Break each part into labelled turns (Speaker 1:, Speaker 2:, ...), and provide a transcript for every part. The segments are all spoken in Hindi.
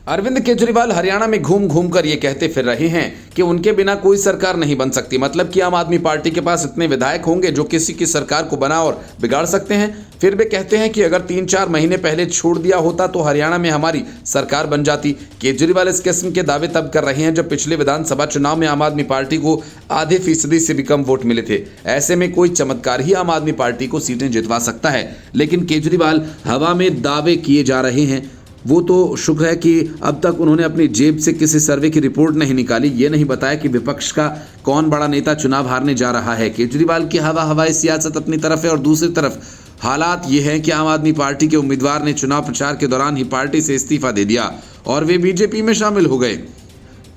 Speaker 1: अरविंद केजरीवाल हरियाणा में घूम घूम कर ये कहते फिर रहे हैं कि उनके बिना कोई सरकार नहीं बन सकती। मतलब कि आम आदमी पार्टी के पास इतने विधायक होंगे जो किसी की सरकार को बना और बिगाड़ सकते हैं। फिर वे कहते हैं कि अगर 3-4 महीने पहले छोड़ दिया होता तो हरियाणा में हमारी सरकार बन जाती। केजरीवाल इस किस्म के दावे तब कर रहे हैं जब पिछले विधानसभा चुनाव में आम आदमी पार्टी को आधे फीसदी से भी कम वोट मिले थे। ऐसे में कोई चमत्कार ही आम आदमी पार्टी को सीटें जितवा सकता है। लेकिन केजरीवाल हवा में दावे किए जा रहे हैं। वो तो शुक्र है कि अब तक उन्होंने अपनी जेब से किसी सर्वे की रिपोर्ट नहीं निकाली, ये नहीं बताया कि विपक्ष का कौन बड़ा नेता चुनाव हारने जा रहा है। केजरीवाल की हवाई सियासत अपनी तरफ है और दूसरी तरफ हालात ये हैं कि आम आदमी पार्टी के उम्मीदवार ने चुनाव प्रचार के दौरान ही पार्टी से इस्तीफा दे दिया और वे बीजेपी में शामिल हो गए।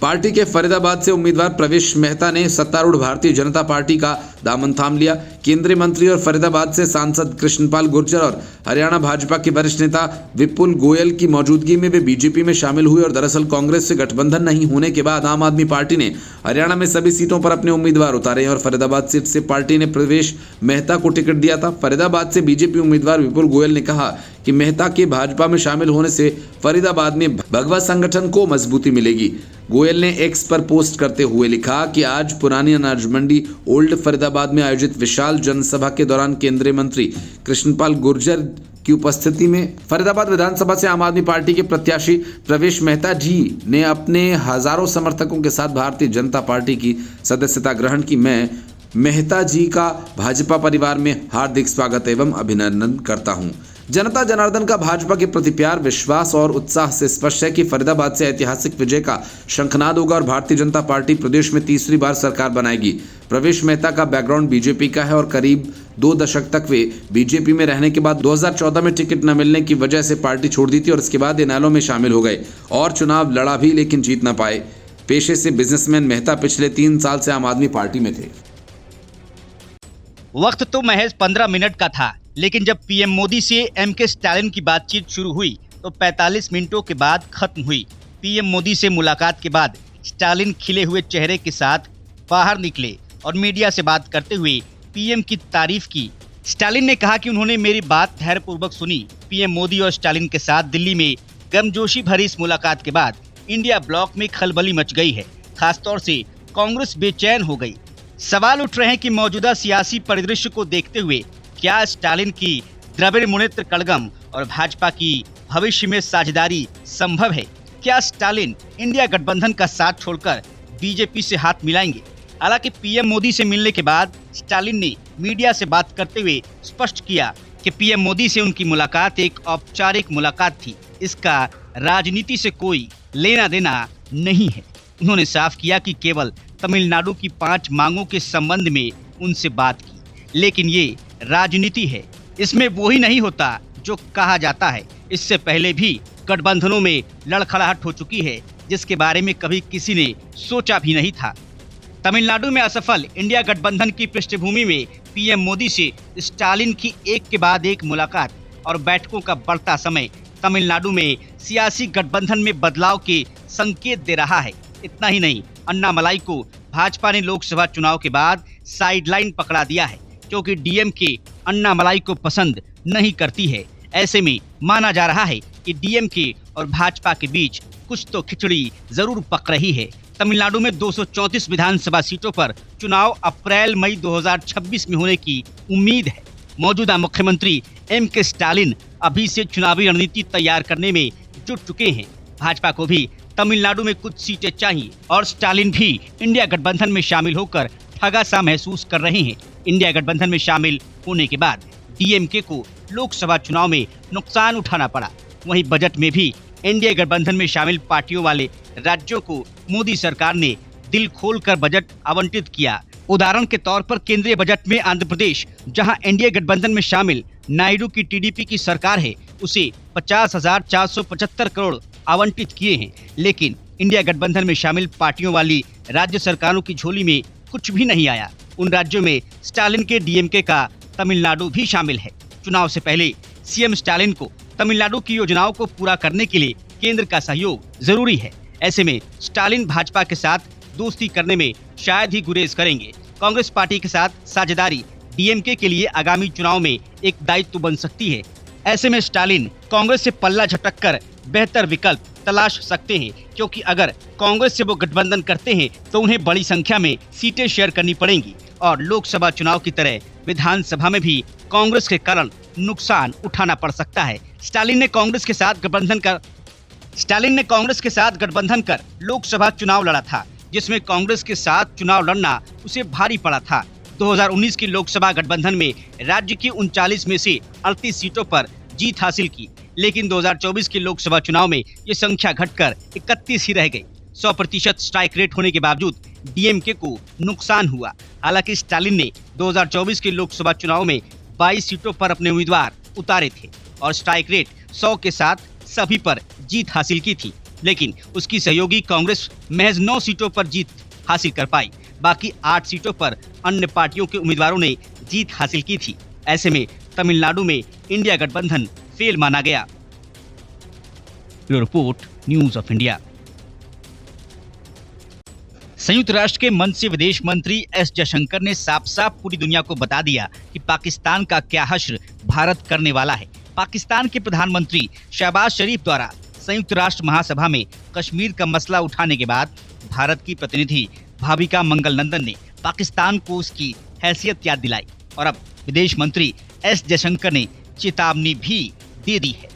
Speaker 1: पार्टी के फरीदाबाद से उम्मीदवार प्रवेश मेहता ने सत्तारूढ़ भारतीय जनता पार्टी का दामन थाम लिया। केंद्रीय मंत्री और फरीदाबाद से सांसद कृष्णपाल गुर्जर और हरियाणा भाजपा के वरिष्ठ नेता विपुल गोयल की मौजूदगी में वे बीजेपी में शामिल हुए और दरअसल कांग्रेस से गठबंधन नहीं होने के बाद आम आदमी पार्टी ने हरियाणा में सभी सीटों पर अपने उम्मीदवार उतारे और फरीदाबाद सीट से पार्टी ने प्रवेश मेहता को टिकट दिया था। फरीदाबाद से बीजेपी उम्मीदवार विपुल गोयल ने कहा कि मेहता के भाजपा में शामिल होने से फरीदाबाद में भगवा संगठन को मजबूती मिलेगी। गोयल ने एक्स पर पोस्ट करते हुए लिखा कि आज पुरानी अनाज मंडी ओल्ड फरीदाबाद में आयोजित विशाल जनसभा के दौरान केंद्रीय मंत्री कृष्णपाल गुर्जर की उपस्थिति में फरीदाबाद विधानसभा से आम आदमी पार्टी के प्रत्याशी प्रवेश मेहता जी ने अपने हजारों समर्थकों के साथ भारतीय जनता पार्टी की सदस्यता ग्रहण की। मैं मेहता जी का भाजपा परिवार में हार्दिक स्वागत एवं अभिनंदन करता हूं। जनता जनार्दन का भाजपा के प्रति प्यार, विश्वास और उत्साह से स्पष्ट है कि फरीदाबाद से ऐतिहासिक विजय का शंखनाद होगा और भारतीय जनता पार्टी प्रदेश में तीसरी बार सरकार बनाएगी। प्रवेश मेहता का बैकग्राउंड बीजेपी का है और करीब 2 दशक तक वे बीजेपी में रहने के बाद 2014 में टिकट न मिलने की वजह से पार्टी छोड़ दी थी और इसके बाद इनेलो में शामिल हो गए और चुनाव लड़ा भी लेकिन जीत न पाए। पेशे से बिजनेसमैन मेहता पिछले 3 साल से आम आदमी पार्टी में थे।
Speaker 2: वक्त तो महज 15 मिनट का था, लेकिन जब पीएम मोदी से एमके स्टालिन की बातचीत शुरू हुई तो 45 मिनटों के बाद खत्म हुई। पीएम मोदी से मुलाकात के बाद स्टालिन खिले हुए चेहरे के साथ बाहर निकले और मीडिया से बात करते हुए पीएम की तारीफ की। स्टालिन ने कहा कि उन्होंने मेरी बात धैर्यपूर्वक सुनी। पीएम मोदी और स्टालिन के साथ दिल्ली में गर्मजोशी भरी इस मुलाकात के बाद इंडिया ब्लॉक में खलबली मच गई है। खासतौर से कांग्रेस बेचैन हो गई। सवाल उठ रहे हैं कि मौजूदा सियासी परिदृश्य को देखते हुए क्या स्टालिन की द्रविड़ मुनेत्र कड़गम और भाजपा की भविष्य में साझेदारी संभव है? क्या स्टालिन इंडिया गठबंधन का साथ छोड़कर बीजेपी से हाथ मिलाएंगे? हालांकि पीएम मोदी से मिलने के बाद स्टालिन ने मीडिया से बात करते हुए स्पष्ट किया कि पीएम मोदी से उनकी मुलाकात एक औपचारिक मुलाकात थी, इसका राजनीति से कोई लेना देना नहीं है। उन्होंने साफ किया कि केवल तमिलनाडु की 5 मांगों के संबंध में उनसे बात की, लेकिन ये राजनीति है, इसमें वो ही नहीं होता जो कहा जाता है। इससे पहले भी गठबंधनों में लड़खड़ाहट हो चुकी है जिसके बारे में कभी किसी ने सोचा भी नहीं था। तमिलनाडु में असफल इंडिया गठबंधन की पृष्ठभूमि में पीएम मोदी से स्टालिन की एक के बाद एक मुलाकात और बैठकों का बढ़ता समय तमिलनाडु में सियासी गठबंधन में बदलाव के संकेत दे रहा है। इतना ही नहीं, अन्नामलाई को भाजपा ने लोकसभा चुनाव के बाद साइडलाइन पकड़ा दिया है क्योंकि डीएमके अन्नामलाई को पसंद नहीं करती है। ऐसे में माना जा रहा है कि डीएमके और भाजपा के बीच कुछ तो खिचड़ी जरूर पक रही है। तमिलनाडु में 234 विधानसभा सीटों पर चुनाव अप्रैल-मई 2026 में होने की उम्मीद है। मौजूदा मुख्यमंत्री एमके स्टालिन अभी से चुनावी रणनीति तैयार करने में जुट चुके हैं। भाजपा को भी तमिलनाडु में कुछ सीटें चाहिए और स्टालिन भी इंडिया गठबंधन में शामिल होकर ठगा सा महसूस कर रहे हैं। इंडिया गठबंधन में शामिल होने के बाद डीएमके को लोकसभा चुनाव में नुकसान उठाना पड़ा। वहीं बजट में भी एनडीए गठबंधन में शामिल पार्टियों वाले राज्यों को मोदी सरकार ने दिल खोलकर बजट आवंटित किया। उदाहरण के तौर पर केंद्रीय बजट में आंध्र प्रदेश, जहां एनडीए गठबंधन में शामिल नायडू की टीडीपी की सरकार है, उसे 50,475 करोड़ आवंटित किए हैं। लेकिन इंडिया गठबंधन में शामिल पार्टियों वाली राज्य सरकारों की झोली में कुछ भी नहीं आया। उन राज्यों में स्टालिन के डीएमके का तमिलनाडु भी शामिल है। चुनाव से पहले सीएम स्टालिन को तमिलनाडु की योजनाओं को पूरा करने के लिए केंद्र का सहयोग जरूरी है। ऐसे में स्टालिन भाजपा के साथ दोस्ती करने में शायद ही गुरेज करेंगे। कांग्रेस पार्टी के साथ साझेदारी डीएमके के लिए आगामी चुनाव में एक दायित्व बन सकती है। ऐसे में स्टालिन कांग्रेस से पल्ला झटक कर बेहतर विकल्प तलाश सकते हैं, क्योंकि अगर कांग्रेस से वो गठबंधन करते हैं तो उन्हें बड़ी संख्या में सीटें शेयर करनी पड़ेंगी और लोकसभा चुनाव की तरह विधानसभा में भी कांग्रेस के कारण नुकसान उठाना पड़ सकता है। स्टालिन ने कांग्रेस के साथ गठबंधन कर लोकसभा चुनाव लड़ा था, जिसमें कांग्रेस के साथ चुनाव लड़ना उसे भारी पड़ा था। 2019 की लोकसभा गठबंधन में राज्य की 39 में से 38 सीटों पर जीत हासिल की, लेकिन 2024 के लोकसभा चुनाव में ये संख्या घटकर 31 ही रह गई। 100% स्ट्राइक रेट होने के बावजूद डीएमके को नुकसान हुआ। हालांकि स्टालिन ने 2024 के लोकसभा चुनाव में 22 सीटों पर अपने उम्मीदवार उतारे थे और स्ट्राइक रेट 100 के साथ सभी पर जीत हासिल की थी, लेकिन उसकी सहयोगी कांग्रेस महज 9 सीटों पर जीत हासिल कर पाई। बाकी 8 सीटों पर अन्य पार्टियों के उम्मीदवारों ने जीत हासिल की थी। ऐसे में तमिलनाडु में इंडिया गठबंधन फेल माना गया। Report news of India. संयुक्त राष्ट्र के मंच से विदेश मंत्री एस जयशंकर ने साफ साफ पूरी दुनिया को बता दिया कि पाकिस्तान का क्या हश्र भारत करने वाला है। पाकिस्तान के प्रधानमंत्री शहबाज शरीफ द्वारा संयुक्त राष्ट्र महासभा में कश्मीर का मसला उठाने के बाद भारत की प्रतिनिधि भाविका मंगल नंदन ने पाकिस्तान को उसकी हैसियत याद दिलाई और अब विदेश मंत्री एस जयशंकर ने चेतावनी भी दे दी है।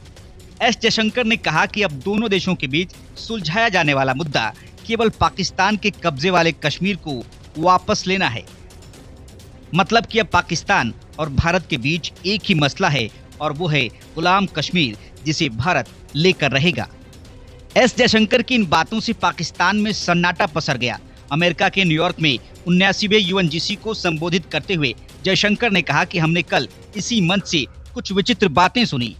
Speaker 2: एस जयशंकर ने कहा कि अब दोनों देशों के बीच सुलझाया जाने वाला मुद्दा केवल पाकिस्तान के कब्जे वाले कश्मीर को वापस लेना है। मतलब कि अब पाकिस्तान और भारत के बीच एक ही मसला है और वो है गुलाम कश्मीर, जिसे भारत लेकर रहेगा। एस जयशंकर की इन बातों से पाकिस्तान में सन्नाटा पसर गया। अमेरिका के न्यूयॉर्क में 79वें यूएनजीसी को संबोधित करते हुए जयशंकर ने कहा कि हमने कल इसी मंच से कुछ विचित्र बातें सुनी।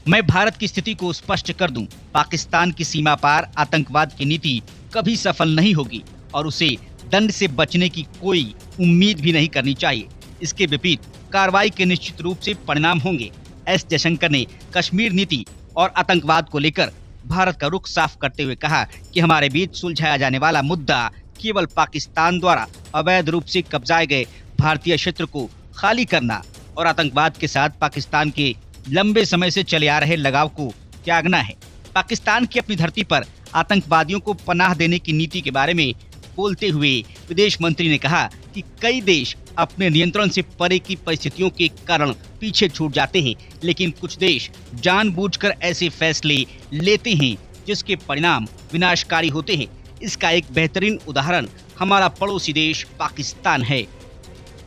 Speaker 2: मैं भारत की स्थिति को स्पष्ट कर दूं, पाकिस्तान की सीमा पार आतंकवाद की नीति कभी सफल नहीं होगी और उसे दंड से बचने की कोई उम्मीद भी नहीं करनी चाहिए। इसके विपरीत कार्रवाई के निश्चित रूप से परिणाम होंगे। एस जयशंकर ने कश्मीर नीति और आतंकवाद को लेकर भारत का रुख साफ करते हुए कहा कि हमारे बीच सुलझाया जाने वाला मुद्दा केवल पाकिस्तान द्वारा अवैध रूप से कब्जाए गए भारतीय क्षेत्र को खाली करना और आतंकवाद के साथ पाकिस्तान के लंबे समय से चले आ रहे लगाव को त्यागना है। पाकिस्तान की अपनी धरती पर आतंकवादियों को पनाह देने की नीति के बारे में बोलते हुए विदेश मंत्री ने कहा कि कई देश अपने नियंत्रण से परे की परिस्थितियों के कारण पीछे छूट जाते हैं, लेकिन कुछ देश जानबूझकर ऐसे फैसले लेते हैं जिसके परिणाम विनाशकारी होते हैं। इसका एक बेहतरीन उदाहरण हमारा पड़ोसी देश पाकिस्तान है।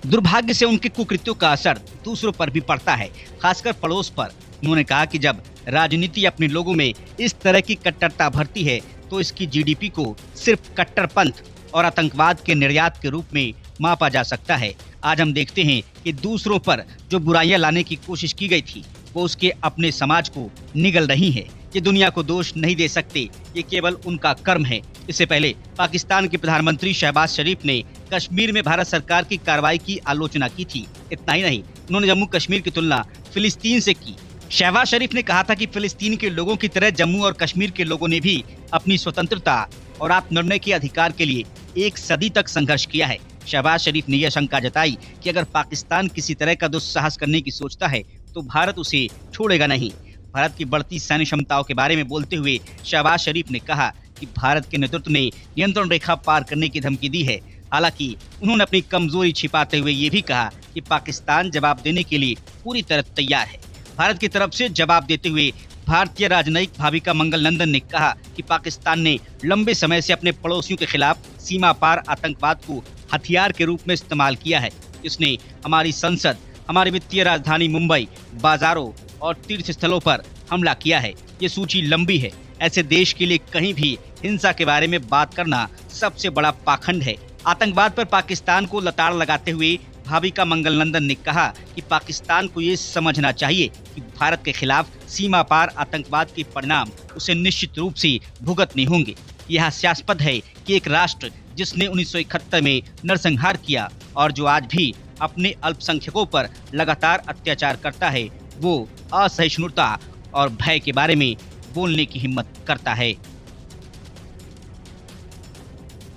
Speaker 2: दुर्भाग्य से उनके कुकृत्यों का असर दूसरों पर भी पड़ता है, खासकर पड़ोस पर। उन्होंने कहा कि जब राजनीति अपने लोगों में इस तरह की कट्टरता भरती है तो इसकी जीडीपी को सिर्फ कट्टरपंथ और आतंकवाद के निर्यात के रूप में मापा जा सकता है। आज हम देखते हैं कि दूसरों पर जो बुराइयां लाने की कोशिश की गई थी वो उसके अपने समाज को निगल रही है। ये दुनिया को दोष नहीं दे सकते, ये केवल उनका कर्म है। इससे पहले पाकिस्तान के प्रधानमंत्री शहबाज शरीफ ने कश्मीर में भारत सरकार की कार्रवाई की आलोचना की थी। इतना ही नहीं, उन्होंने जम्मू कश्मीर की तुलना फिलिस्तीन से की। शहबाज शरीफ ने कहा था कि फिलिस्तीन के लोगों की तरह जम्मू और कश्मीर के लोगों ने भी अपनी स्वतंत्रता और आत्मनिर्णय के अधिकार के लिए 1 सदी तक संघर्ष किया है। शहबाज शरीफ ने यह शंका जताई कि अगर पाकिस्तान किसी तरह का दुस्साहस करने की सोचता है तो भारत उसे छोड़ेगा नहीं। भारत की बढ़ती सैन्य क्षमताओं के बारे में बोलते हुए शहबाज शरीफ ने कहा कि भारत के नेतृत्व ने नियंत्रण रेखा पार करने की धमकी दी है। हालांकि उन्होंने अपनी कमजोरी छिपाते हुए ये भी कहा कि पाकिस्तान जवाब देने के लिए पूरी तरह तैयार है। भारत की तरफ से जवाब देते हुए भारतीय राजनयिक भाविका मंगल नंदन ने कहा कि पाकिस्तान ने लंबे समय से अपने पड़ोसियों के खिलाफ सीमा पार आतंकवाद को हथियार के रूप में इस्तेमाल किया है। इसने हमारी संसद, हमारी वित्तीय राजधानी मुंबई, बाजारों और तीर्थ स्थलों पर हमला किया है। ये सूची लंबी है। ऐसे देश के लिए कहीं भी हिंसा के बारे में बात करना सबसे बड़ा पाखंड है। आतंकवाद पर पाकिस्तान को लताड़ लगाते हुए भाविका मंगल नंदन ने कहा कि पाकिस्तान को ये समझना चाहिए कि भारत के खिलाफ सीमा पार आतंकवाद के परिणाम उसे निश्चित रूप से भुगतने होंगे। यह हास्यास्पद है कि एक राष्ट्र जिसने 1971 में नरसंहार किया और जो आज भी अपने अल्पसंख्यकों पर लगातार अत्याचार करता है, वो असहिष्णुता और भय के बारे में बोलने की हिम्मत करता है।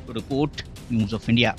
Speaker 2: Report news of India.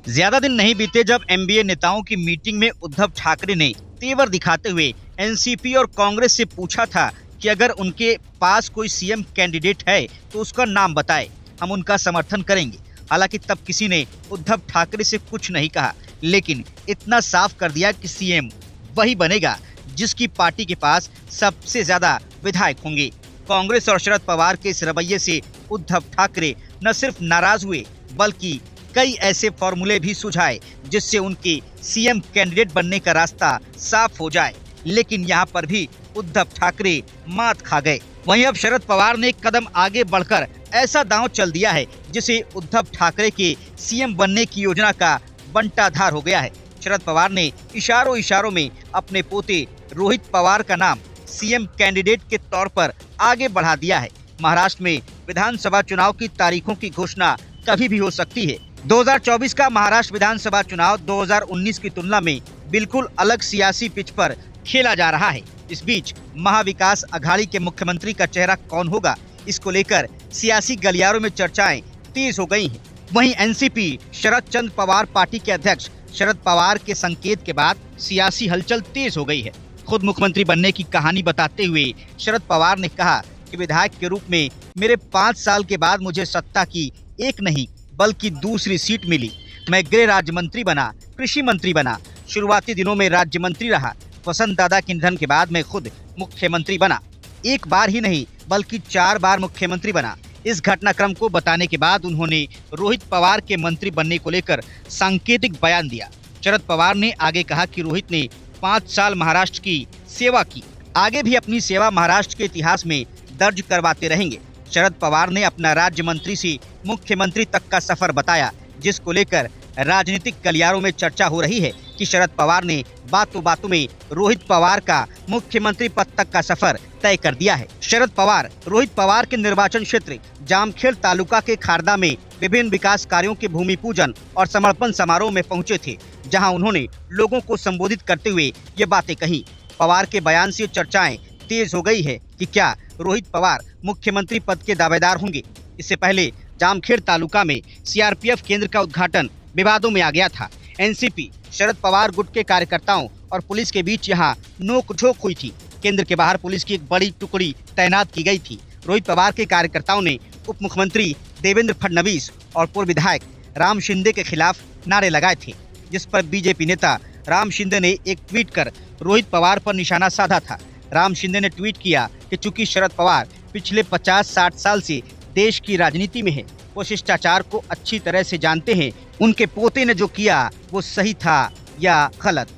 Speaker 2: ज्यादा दिन नहीं बीते जब एमबीए नेताओं की मीटिंग में उद्धव ठाकरे ने तेवर दिखाते हुए एनसीपी और कांग्रेस से पूछा था कि अगर उनके पास कोई सीएम कैंडिडेट है तो उसका नाम बताए, हम उनका समर्थन करेंगे। हालांकि तब किसी ने उद्धव ठाकरे से कुछ नहीं कहा, लेकिन इतना साफ कर दिया कि सीएम वही बनेगा जिसकी पार्टी के पास सबसे ज्यादा विधायक होंगे। कांग्रेस और शरद पवार के इस रवैये से उद्धव ठाकरे न सिर्फ नाराज हुए बल्कि कई ऐसे फॉर्मूले भी सुझाए जिससे उनके सीएम कैंडिडेट बनने का रास्ता साफ हो जाए, लेकिन यहाँ पर भी उद्धव ठाकरे मात खा गए। वहीं अब शरद पवार ने एक कदम आगे बढ़कर ऐसा दांव चल दिया है जिसे उद्धव ठाकरे के सीएम बनने की योजना का बंटाधार हो गया है। शरद पवार ने इशारों में अपने पोते रोहित पवार का नाम सीएम कैंडिडेट के तौर पर आगे बढ़ा दिया है। महाराष्ट्र में विधानसभा चुनाव की तारीखों की घोषणा कभी भी हो सकती है। 2024 का महाराष्ट्र विधानसभा चुनाव 2019 की तुलना में बिल्कुल अलग सियासी पिच पर खेला जा रहा है। इस बीच महाविकास अघाड़ी के मुख्यमंत्री का चेहरा कौन होगा, इसको लेकर सियासी गलियारों में चर्चाएं तेज हो गई हैं। वहीं एनसीपी शरद चंद्र पवार पार्टी के अध्यक्ष शरद पवार के संकेत के बाद सियासी हलचल तेज हो गई है। खुद मुख्यमंत्री बनने की कहानी बताते हुए शरद पवार ने कहा कि विधायक के रूप में मेरे 5 साल के बाद मुझे सत्ता की एक नहीं बल्कि दूसरी सीट मिली। मैं गृह राज्य मंत्री बना, कृषि मंत्री बना, शुरुआती दिनों में राज्य मंत्री रहा। वसंत दादा के निधन के बाद मैं खुद मुख्यमंत्री बना, एक बार ही नहीं बल्कि 4 बार मुख्यमंत्री बना। इस घटनाक्रम को बताने के बाद उन्होंने रोहित पवार के मंत्री बनने को लेकर सांकेतिक बयान दिया। शरद पवार ने आगे कहा कि रोहित ने 5 साल महाराष्ट्र की सेवा की, आगे भी अपनी सेवा महाराष्ट्र के इतिहास में दर्ज करवाते रहेंगे। शरद पवार ने अपना राज्य मंत्री से मुख्यमंत्री तक का सफर बताया, जिसको लेकर राजनीतिक गलियारों में चर्चा हो रही है कि शरद पवार ने बातों में रोहित पवार का मुख्यमंत्री पद तक का सफर तय कर दिया है। शरद पवार रोहित पवार के निर्वाचन क्षेत्र जामखेड़ तालुका के खारदा में विभिन्न विकास कार्यों के भूमि पूजन और समर्पण समारोह में पहुंचे थे, जहां उन्होंने लोगों को संबोधित करते हुए ये बातें कही। पवार के बयान से चर्चाएं तेज हो गई है कि क्या रोहित पवार मुख्यमंत्री पद के दावेदार होंगे। इससे पहले जामखेड़ तालुका में सीआरपीएफ केंद्र का उद्घाटन विवादों में आ गया था। एनसीपी शरद पवार गुट के कार्यकर्ताओं और पुलिस के बीच यहां नोकझोंक हुई थी। केंद्र के बाहर पुलिस की एक बड़ी टुकड़ी तैनात की गई थी। रोहित पवार के कार्यकर्ताओं ने उप मुख्यमंत्री देवेंद्र फडणवीस और पूर्व विधायक राम शिंदे के खिलाफ नारे लगाए थे, जिस पर बीजेपी नेता राम शिंदे ने एक ट्वीट कर रोहित पवार पर निशाना साधा था। राम शिंदे ने ट्वीट किया कि चूंकि शरद पवार पिछले 50-60 साल से देश की राजनीति में है, वो शिष्टाचार को अच्छी तरह से जानते हैं। उनके पोते ने जो किया वो सही था या गलत।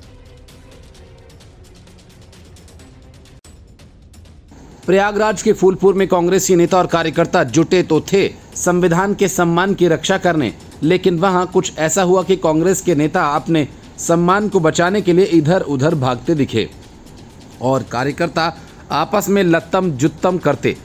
Speaker 1: प्रयागराज के फूलपुर में कांग्रेसी नेता और कार्यकर्ता जुटे तो थे संविधान के सम्मान की रक्षा करने, लेकिन वहां कुछ ऐसा हुआ कि कांग्रेस के नेता अपने सम्मान को बचाने के लिए इधर उधर भागते दिखे और कार्यकर्ता आपस में लत्तम जुत्तम करते।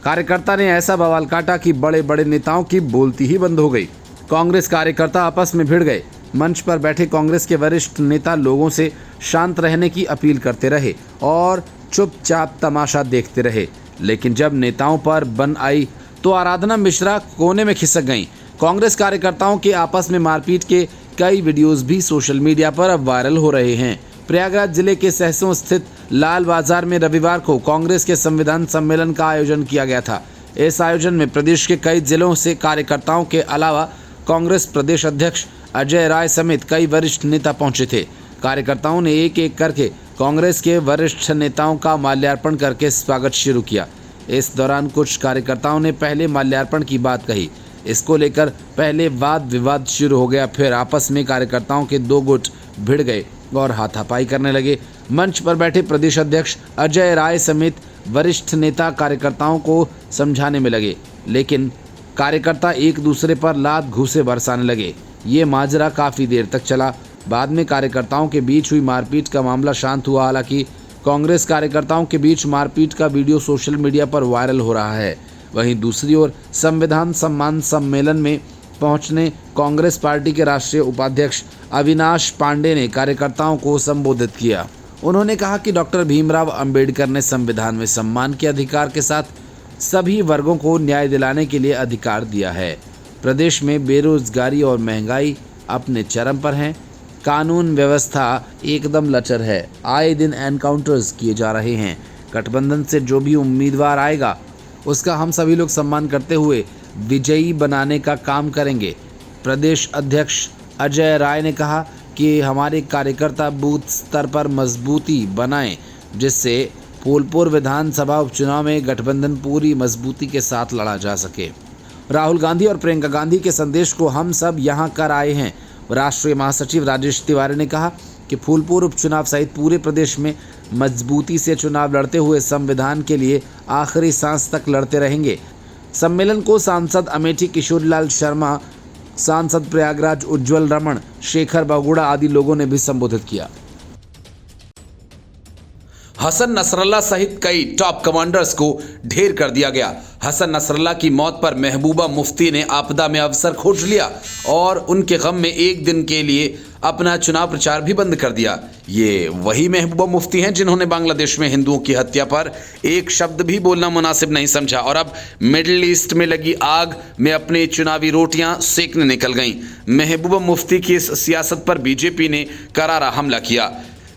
Speaker 1: कार्यकर्ता ने ऐसा बवाल काटा कि बड़े बड़े नेताओं की बोलती ही बंद हो गई। कांग्रेस कार्यकर्ता आपस में भिड़ गए। मंच पर बैठे कांग्रेस के वरिष्ठ नेता लोगों से शांत रहने की अपील करते रहे और चुपचाप तमाशा देखते रहे, लेकिन जब नेताओं पर बन आई तो आराधना मिश्रा कोने में खिसक गईं। कांग्रेस कार्यकर्ताओं के आपस में मारपीट के कई वीडियोस भी सोशल मीडिया पर अब वायरल हो रहे हैं। प्रयागराज जिले के सहसों स्थित लाल बाजार में रविवार को कांग्रेस के संविधान सम्मेलन का आयोजन किया गया था। इस आयोजन में प्रदेश के कई जिलों से कार्यकर्ताओं के अलावा कांग्रेस प्रदेश अध्यक्ष अजय राय समेत कई वरिष्ठ नेता पहुंचे थे। कार्यकर्ताओं ने एक एक करके कांग्रेस के वरिष्ठ नेताओं का माल्यार्पण करके स्वागत शुरू किया। इस दौरान कुछ कार्यकर्ताओं ने पहले माल्यार्पण की बात कही। इसको लेकर पहले वाद विवाद शुरू हो गया, फिर आपस में कार्यकर्ताओं के 2 गुट भिड़ गए और हाथापाई करने लगे। मंच पर बैठे प्रदेश अध्यक्ष अजय राय समेत वरिष्ठ नेता कार्यकर्ताओं को समझाने में लगे, लेकिन कार्यकर्ता एक दूसरे पर लात घूंसे बरसाने लगे। ये माजरा काफ़ी देर तक चला। बाद में कार्यकर्ताओं के बीच हुई मारपीट का मामला शांत हुआ। हालांकि कांग्रेस कार्यकर्ताओं के बीच मारपीट का वीडियो सोशल मीडिया पर वायरल हो रहा है। वहीं दूसरी ओर संविधान सम्मान सम्मेलन में पहुंचने कांग्रेस पार्टी के राष्ट्रीय उपाध्यक्ष अविनाश पांडे ने कार्यकर्ताओं को संबोधित किया। उन्होंने कहा कि डॉक्टर भीमराव अंबेडकर ने संविधान में सम्मान के अधिकार के साथ सभी वर्गों को न्याय दिलाने के लिए अधिकार दिया है। प्रदेश में बेरोजगारी और महंगाई अपने चरम पर हैं। कानून व्यवस्था एकदम लचर है, आए दिन एनकाउंटर्स किए जा रहे हैं। गठबंधन से जो भी उम्मीदवार आएगा उसका हम सभी लोग सम्मान करते हुए विजयी बनाने का काम करेंगे। प्रदेश अध्यक्ष अजय राय ने कहा कि हमारे कार्यकर्ता बूथ स्तर पर मजबूती बनाएं, जिससे फूलपुर विधानसभा उपचुनाव में गठबंधन पूरी मजबूती के साथ लड़ा जा सके। राहुल गांधी और प्रियंका गांधी के संदेश को हम सब यहां कर आए हैं। राष्ट्रीय महासचिव राजेश तिवारी ने कहा कि फूलपुर उपचुनाव सहित पूरे प्रदेश में मजबूती से चुनाव लड़ते हुए संविधान के लिए आखिरी सांस तक लड़ते रहेंगे। सम्मेलन को सांसद अमेठी किशोरीलाल शर्मा, सांसद प्रयागराज उज्जवल रमण, शेखर बहुगुणा आदि लोगों ने भी संबोधित किया। हसन नसरल्ला सहित कई टॉप कमांडर्स को ढेर कर दिया गया। हसन नसरल्ला की मौत पर महबूबा मुफ्ती ने आपदा में अवसर खोज लिया और उनके गम में एक दिन के लिए अपना चुनाव प्रचार भी बंद कर दिया। ये वही महबूबा मुफ्ती हैं जिन्होंने बांग्लादेश में हिंदुओं की हत्या पर एक शब्द भी बोलना मुनासिब नहीं समझा और अब मिडिल ईस्ट में लगी आग में अपनी चुनावी रोटियां सेकने निकल गईं। महबूबा मुफ्ती की इस सियासत पर बीजेपी ने करारा हमला किया।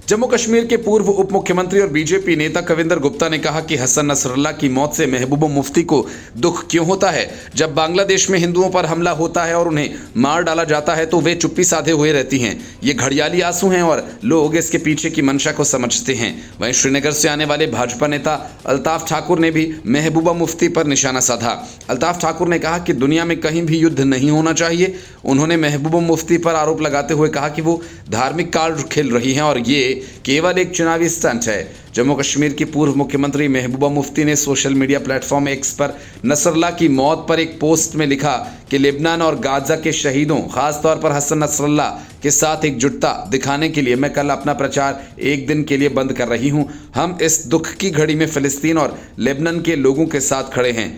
Speaker 1: जम्मू कश्मीर के पूर्व उप मुख्यमंत्री और बीजेपी नेता कविंदर गुप्ता ने कहा कि हसन नसरल्ला की मौत से महबूबा मुफ्ती को दुख क्यों होता है। जब बांग्लादेश में हिंदुओं पर हमला होता है और उन्हें मार डाला जाता है तो वे चुप्पी साधे हुए रहती हैं। ये घड़ियाली आंसू हैं और लोग इसके पीछे की मंशा को समझते हैं। वहीं श्रीनगर से आने वाले भाजपा नेता अल्ताफ ठाकुर ने भी महबूबा मुफ्ती पर निशाना साधा। अल्ताफ ठाकुर ने कहा कि दुनिया में कहीं भी युद्ध नहीं होना चाहिए। उन्होंने महबूबा मुफ्ती पर आरोप लगाते हुए कहा कि वो धार्मिक कार्ड खेल रही हैं और ये केवल एक चुनावी स्टंट है। जम्मू कश्मीर की पूर्व मुख्यमंत्री महबूबा मुफ्ती ने सोशल मीडिया प्लेटफॉर्म एक्स पर नसरल्ला की मौत पर एक पोस्ट में लिखा कि लेबनान और गाजा के शहीदों, खासतौर पर हसन नसरल्ला के साथ एकजुटता दिखाने के लिए मैं कल अपना प्रचार एक दिन के लिए बंद कर रही हूं। हम इस दुख की घड़ी में फिलिस्तीन और लेबनान के लोगों के साथ खड़े हैं।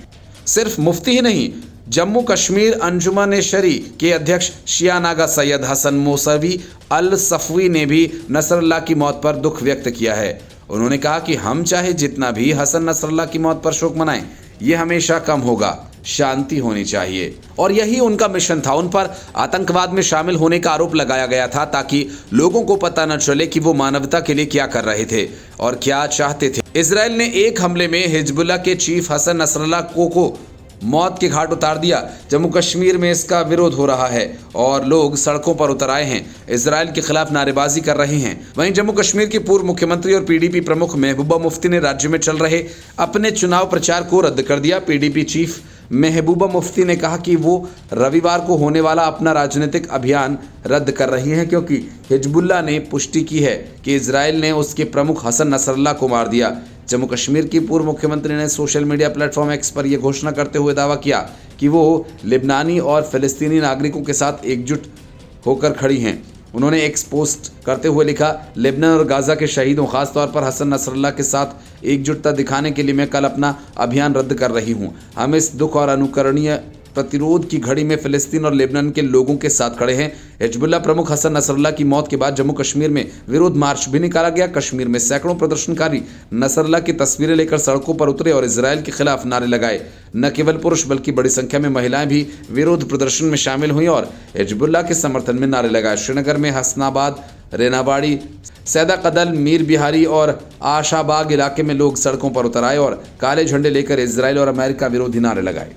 Speaker 1: सिर्फ मुफ्ती ही नहीं, जम्मू कश्मीर अंजुमन शरी के अध्यक्ष शिया नागा सैयद हसन मौसवी अल सफवी ने भी नसरल्ला की मौत पर दुख व्यक्त किया है। उन्होंने कहा कि हम चाहे जितना भी हसन नसरल्ला की मौत पर शोक मनाएं, ये हमेशा कम होगा, शांति होनी चाहिए। और यही उनका मिशन था। उन पर आतंकवाद में शामिल होने का आरोप लगाया गया था ताकि लोगों को पता न चले कि वो मानवता के लिए क्या कर रहे थे और क्या चाहते थे। इजराइल ने एक हमले में हिजबुल्लाह के चीफ हसन नसरल्ला को मौत के घाट उतार दिया। जम्मू कश्मीर में इसका विरोध हो रहा है और लोग सड़कों पर उतर आए हैं, इजराइल के खिलाफ नारेबाजी कर रहे हैं। वहीं जम्मू कश्मीर की पूर्व मुख्यमंत्री और पीडीपी प्रमुख महबूबा मुफ्ती ने राज्य में चल रहे अपने चुनाव प्रचार को रद्द कर दिया। पीडीपी चीफ महबूबा मुफ्ती ने कहा कि वो रविवार को होने वाला अपना राजनीतिक अभियान रद्द कर रही हैं क्योंकि हिजबुल्लाह ने पुष्टि की है कि इजराइल ने उसके प्रमुख हसन नसरल्ला को मार दिया। जम्मू कश्मीर की पूर्व मुख्यमंत्री ने सोशल मीडिया प्लेटफॉर्म एक्स पर यह घोषणा करते हुए दावा किया कि वो लेबनानी और फिलिस्तीनी नागरिकों के साथ एकजुट होकर खड़ी हैं। उन्होंने एक्स पोस्ट करते हुए लिखा, लेबनान और गाजा के शहीदों, खासतौर पर हसन नसरल्ला के साथ एकजुटता दिखाने के लिए मैं कल अपना अभियान रद्द कर रही हूँ। हम इस दुख और अनुकरणीय प्रतिरोध की घड़ी में फिलिस्तीन और लेबनान के लोगों के साथ खड़े हैं। हिजबुल्लाह प्रमुख हसन नसरल्ला की मौत के बाद जम्मू कश्मीर में विरोध मार्च भी निकाला गया। कश्मीर में सैकड़ों प्रदर्शनकारी नसरल्ला की तस्वीरें लेकर सड़कों पर उतरे और इजराइल के खिलाफ नारे लगाए। न केवल पुरुष बल्कि बड़ी संख्या में महिलाएं भी विरोध प्रदर्शन में शामिल हुई और हिजबुल्लाह के समर्थन में नारे लगाए। श्रीनगर में हसनाबाद, रेनाबाड़ी, सैदा कदल, मीर बिहारी और आशाबाग इलाके में लोग सड़कों पर उतर आए और काले झंडे लेकर इजराइल और अमेरिका विरोधी नारे लगाए।